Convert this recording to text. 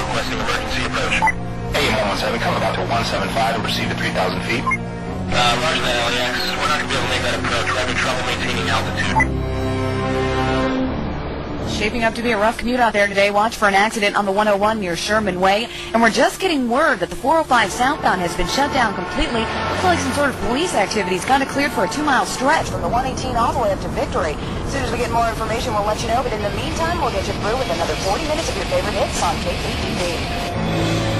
requesting emergency approach. AM 117, come about to 175 and proceed to 3,000 feet. Roger that, LAX. We're not going to be able to make that approach. We're having trouble maintaining altitude. Shaping up to be a rough commute out there today. Watch for an accident on the 101 near Sherman Way. And we're just getting word that the 405 southbound has been shut down completely. Looks like some sort of police activity's got it cleared for a 2-mile stretch from the 118 all the way up to Victory. As soon as we get more information, we'll let you know. But in the meantime, we'll get you through with another 40 minutes of your favorite hits on KPTV.